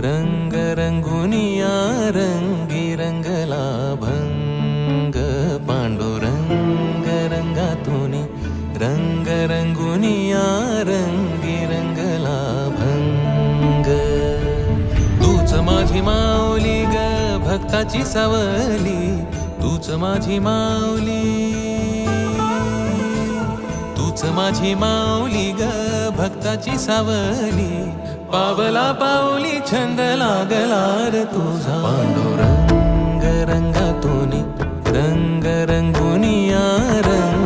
रंग रंगुनिया रंगी रंगला भंग पांडुरंग रंगातुनी रंग रंगुनिया रंगी रंगला भंग तूच माझी माऊली ग भक्ताची सावली तूच माझी माऊली तूच माझी माऊली ग भक्ताची सावली पावला पाऊली छंद लागला रे तुझा पांडुरंग रंगातुनी रंग रंगुनिया रंग